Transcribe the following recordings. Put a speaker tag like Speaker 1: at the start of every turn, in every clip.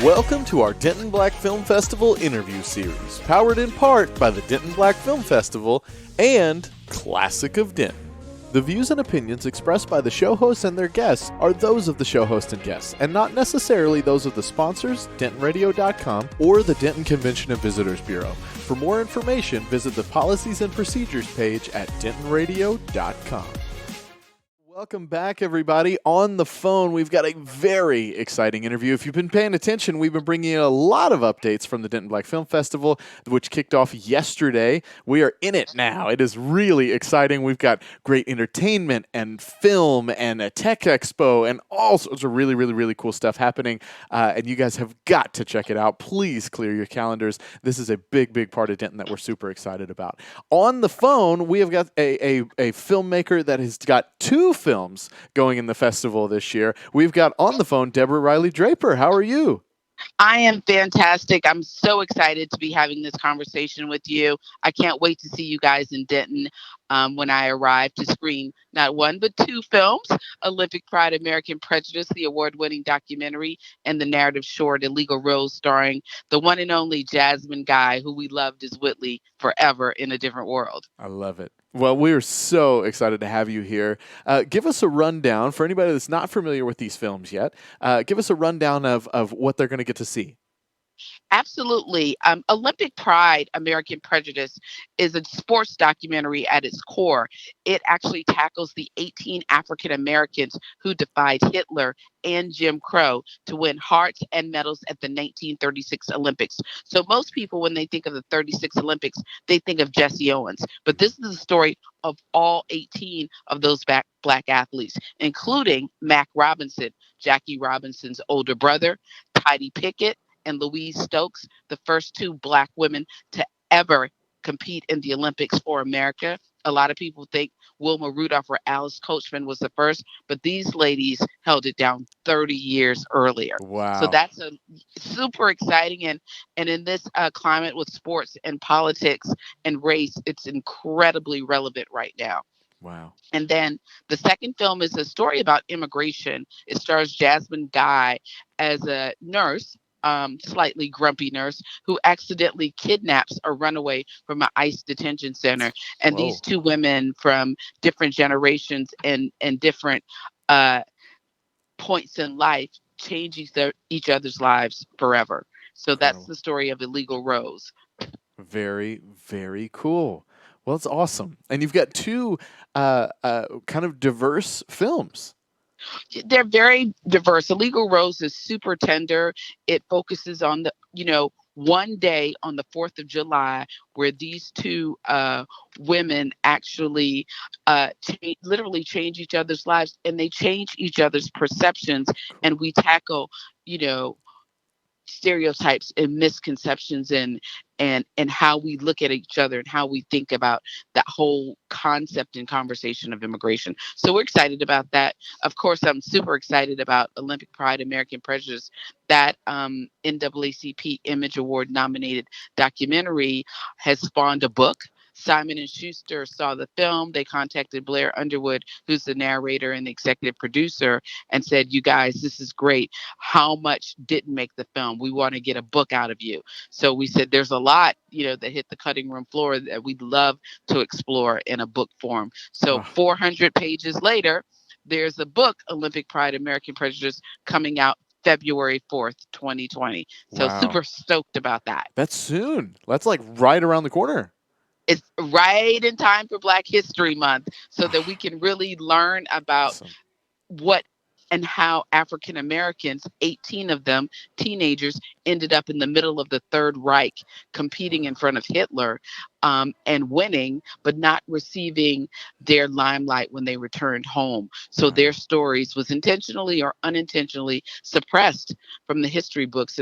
Speaker 1: Welcome to our Denton Black Film Festival interview series, powered in part by the Denton Black Film Festival and Classic of Denton. The views and opinions expressed by the show hosts and their guests are those of the show host and guests, and not necessarily those of the sponsors, DentonRadio.com, or the Denton Convention and Visitors Bureau. For more information, visit the Policies and Procedures page at DentonRadio.com. Welcome back, everybody. On the phone, we've got a very exciting interview. If you've been paying attention, we've been bringing you a lot of updates from the Denton Black Film Festival, which kicked off yesterday. We are in it now. It is really exciting. We've got great entertainment and film and a tech expo and all sorts of really cool stuff happening. And you guys have got to check it out. Please clear your calendars. This is a big part of Denton that we're super excited about. On the phone, we have got a filmmaker that has got two films going in the festival this year. We've got on the phone Deborah Draper. How are you?
Speaker 2: I am fantastic. I'm so excited to be having this conversation with you. I can't wait to see you guys in Denton when I arrive to screen not one but two films, Olympic Pride, American Prejudice, the award-winning documentary, and the narrative short, Illegal Rose, starring the one and only Jasmine Guy, who we loved as Whitley forever in A Different World.
Speaker 1: I love it. Well, we're so excited to have you here. Give us a rundown, for anybody that's not familiar with these films yet, give us a rundown of what they're going to get to see.
Speaker 2: Absolutely. Olympic Pride, American Prejudice is a sports documentary at its core. It actually tackles the 18 African Americans who defied Hitler and Jim Crow to win hearts and medals at the 1936 Olympics. So most people, when they think of the 36 Olympics, they think of Jesse Owens. But this is the story of all 18 of those black athletes, including Mac Robinson, Jackie Robinson's older brother, Tidie Pickett, and Louise Stokes, the first two Black women to ever compete in the Olympics for America. A lot of people think Wilma Rudolph or Alice Coachman was the first, but these ladies held it down 30 years earlier.
Speaker 1: Wow.
Speaker 2: So that's a super exciting. And in this climate with sports and politics and race, it's incredibly relevant right now.
Speaker 1: Wow.
Speaker 2: And then the second film is a story about immigration. It stars Jasmine Guy as a nurse, slightly grumpy nurse, who accidentally kidnaps a runaway from an ICE detention center. And
Speaker 1: Whoa.
Speaker 2: These two women from different generations and different points in life change each other's lives forever. So that's the story of Illegal Rose.
Speaker 1: Very cool. Well, it's awesome. And you've got two kind of diverse films.
Speaker 2: They're very diverse. Illegal Rose is super tender. It focuses on one day on the 4th of July where these two women actually literally change each other's lives, and they change each other's perceptions. And we tackle, stereotypes and misconceptions and how we look at each other and how we think about that whole concept and conversation of immigration. So we're excited about that. Of course, I'm super excited about Olympic Pride, American Prejudice. That NAACP Image Award nominated documentary has spawned a book. Simon & Schuster saw the film. They contacted Blair Underwood, who's the narrator and the executive producer, and said, "You guys, this is great. How much didn't make the film? We want to get a book out of you." So we said, there's a lot, that hit the cutting room floor that we'd love to explore in a book form. So 400 pages later, there's a book, Olympic Pride, American Prejudice, coming out February 4th, 2020. So super stoked about that.
Speaker 1: That's soon. That's like right around the corner.
Speaker 2: It's right in time for Black History Month so that we can really learn about what and how African Americans, 18 of them, teenagers, ended up in the middle of the Third Reich, competing in front of Hitler and winning, but not receiving their limelight when they returned home. So their stories was intentionally or unintentionally suppressed from the history books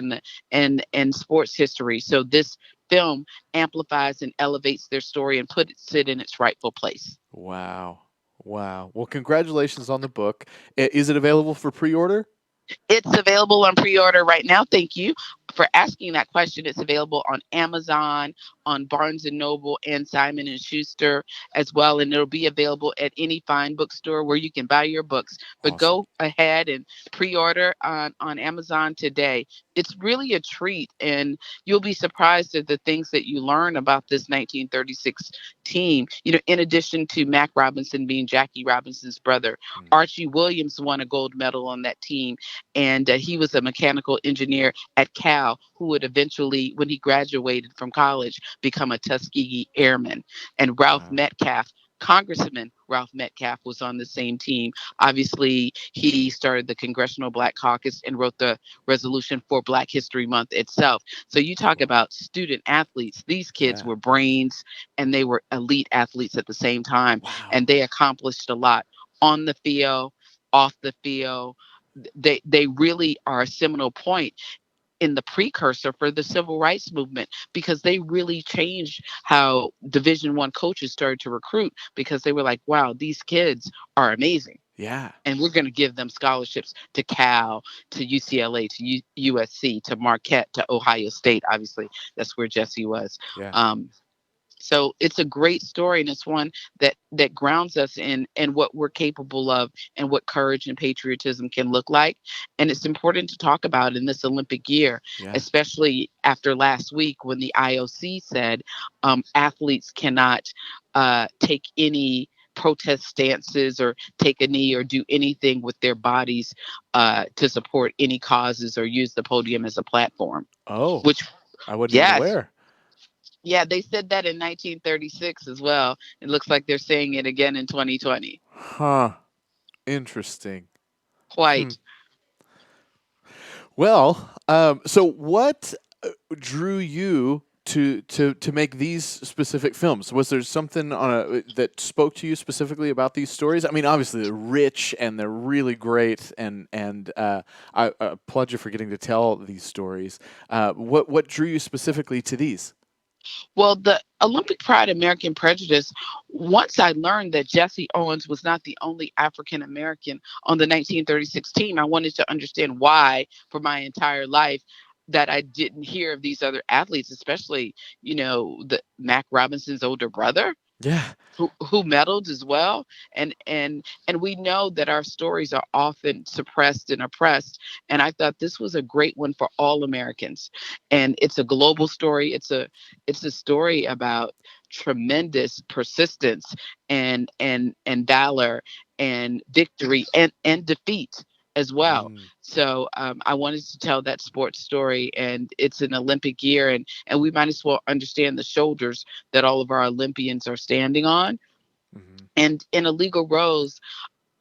Speaker 2: and sports history. So this film amplifies and elevates their story and puts it in its rightful place.
Speaker 1: Wow. Well, congratulations on the book. Is it available for pre-order?
Speaker 2: It's available on pre-order right now. Thank you for asking that question. It's available on Amazon, on Barnes and Noble and Simon and Schuster as well, and it'll be available at any fine bookstore where you can buy your books. But
Speaker 1: Awesome.
Speaker 2: go ahead and pre-order on Amazon today. It's really a treat, and you'll be surprised at the things that you learn about this 1936 team. In addition to Mac Robinson being Jackie Robinson's brother,
Speaker 1: Mm.
Speaker 2: Archie Williams won a gold medal on that team, and he was a mechanical engineer at Cal who would eventually, when he graduated from college, become a Tuskegee Airman. And Ralph
Speaker 1: Wow.
Speaker 2: Metcalf, Congressman Ralph Metcalf, was on the same team. Obviously, he started the Congressional Black Caucus and wrote the resolution for Black History Month itself. So you talk
Speaker 1: Cool.
Speaker 2: about student athletes. These kids
Speaker 1: Yeah.
Speaker 2: were brains and they were elite athletes at the same time.
Speaker 1: Wow.
Speaker 2: And they accomplished a lot on the field, off the field. They really are a seminal point in the precursor for the civil rights movement, because they really changed how Division I coaches started to recruit, because they were like, wow, these kids are amazing,
Speaker 1: Yeah.
Speaker 2: and we're going to give them scholarships to Cal, to UCLA, to USC, to Marquette, to Ohio State. Obviously, that's where Jesse was.
Speaker 1: Yeah.
Speaker 2: Um, so it's a great story, and it's one that grounds us in what we're capable of and what courage and patriotism can look like. And it's important to talk about in this Olympic year,
Speaker 1: Yeah.
Speaker 2: especially after last week when the IOC said athletes cannot take any protest stances or take a knee or do anything with their bodies to support any causes or use the podium as a platform.
Speaker 1: Oh,
Speaker 2: Which,
Speaker 1: I wasn't even
Speaker 2: yes,
Speaker 1: aware.
Speaker 2: yeah, they said that in 1936 as well. It looks like they're saying it again in 2020.
Speaker 1: Huh. Interesting. Hmm.
Speaker 2: Quite.
Speaker 1: Well, so what drew you to make these specific films? Was there something that spoke to you specifically about these stories? I mean, obviously they're rich and they're really great, and I applaud you for getting to tell these stories. What drew you specifically to these?
Speaker 2: Well, the Olympic Pride American Prejudice, once I learned that Jesse Owens was not the only African American on the 1936 team, I wanted to understand why for my entire life that I didn't hear of these other athletes, especially, the Mac Robinson's older brother,
Speaker 1: Yeah.
Speaker 2: who meddled as well. And we know that our stories are often suppressed and oppressed, and I thought this was a great one for all Americans. And it's a global story. It's a story about tremendous persistence and valor and victory and defeat as well.
Speaker 1: Mm,
Speaker 2: So I wanted to tell that sports story, and it's an Olympic year, and we might as well understand the shoulders that all of our Olympians are standing on.
Speaker 1: mhm,
Speaker 2: And in Illegal Rose,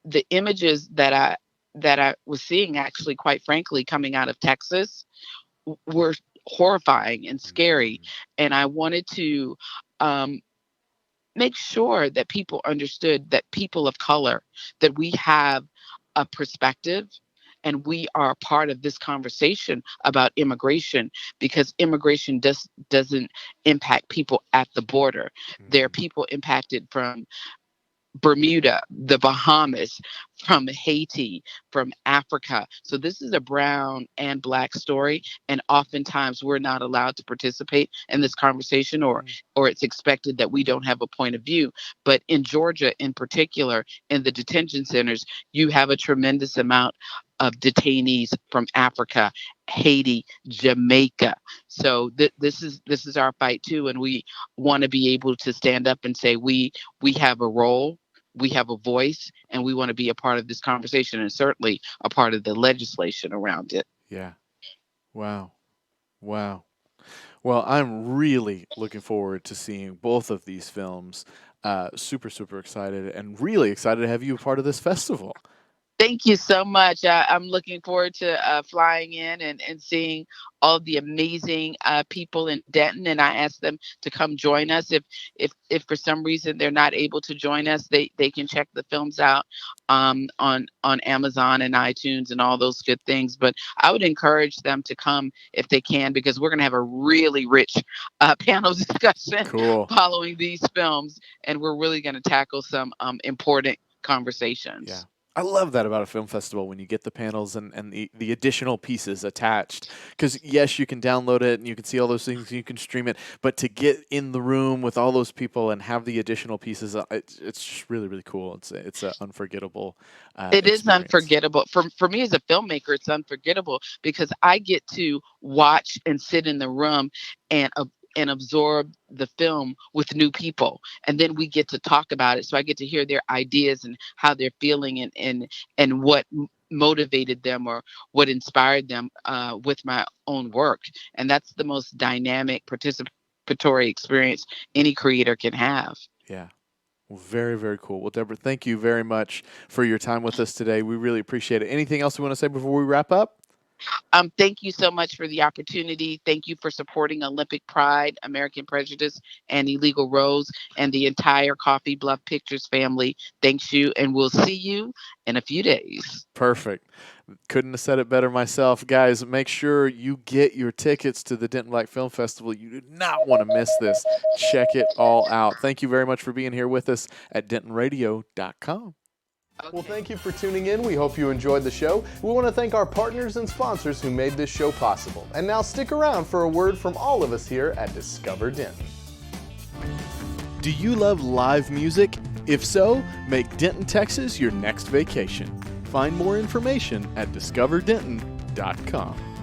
Speaker 2: the images that I was seeing, actually, quite frankly, coming out of Texas, were horrifying and scary.
Speaker 1: mm,
Speaker 2: And I wanted to um, make sure that people understood that people of color, that we have a perspective, and we are a part of this conversation about immigration, because immigration doesn't impact people at the border. There are
Speaker 1: mhm,
Speaker 2: people impacted from Bermuda, the Bahamas, from Haiti, from Africa. So this is a brown and black story, and oftentimes we're not allowed to participate in this conversation,
Speaker 1: mm,
Speaker 2: or it's expected that we don't have a point of view. But in Georgia, in particular, in the detention centers, you have a tremendous amount of detainees from Africa, Haiti, Jamaica. So this is our fight too, and we want to be able to stand up and say we have a role, we have a voice, and we want to be a part of this conversation, and certainly a part of the legislation around it.
Speaker 1: yeah. Wow. Wow. Well, I'm really looking forward to seeing both of these films. Super, super excited, and really excited to have you a part of this festival.
Speaker 2: Thank you so much. I'm looking forward to flying in and seeing all the amazing people in Denton. And I asked them to come join us. If for some reason they're not able to join us, they can check the films out on Amazon and iTunes and all those good things. But I would encourage them to come if they can, because we're going to have a really rich panel discussion
Speaker 1: Cool.
Speaker 2: following these films, and we're really going to tackle some important
Speaker 1: Yeah.
Speaker 2: conversations.
Speaker 1: I love that about a film festival when you get the panels and the additional pieces attached. Because, yes, you can download it and you can see all those things, you can stream it, but to get in the room with all those people and have the additional pieces, it's just really, really cool. It's an unforgettable
Speaker 2: It is
Speaker 1: experience.
Speaker 2: unforgettable. For me as a filmmaker, it's unforgettable because I get to watch and sit in the room and and absorb the film with new people, and then we get to talk about it. So I get to hear their ideas and how they're feeling, and what motivated them or what inspired them with my own work. And that's the most dynamic participatory experience any creator can have.
Speaker 1: Yeah. Well, very, very cool. Well, Deborah, thank you very much for your time with us today. We really appreciate it. Anything else we want to say before we wrap up?
Speaker 2: Thank you so much for the opportunity. Thank you for supporting Olympic Pride, American Prejudice, and Illegal Rose, and the entire Coffee Bluff Pictures family. Thanks you, and we'll see you in a few days.
Speaker 1: Perfect. Couldn't have said it better myself. Guys, make sure you get your tickets to the Denton Black Film Festival. You do not want to miss this. Check it all out. Thank you very much for being here with us at dentonradio.com.
Speaker 2: Okay.
Speaker 1: Well, thank you for tuning in. We hope you enjoyed the show. We want to thank our partners and sponsors who made this show possible. And now stick around for a word from all of us here at Discover Denton. Do you love live music? If so, make Denton, Texas your next vacation. Find more information at discoverdenton.com.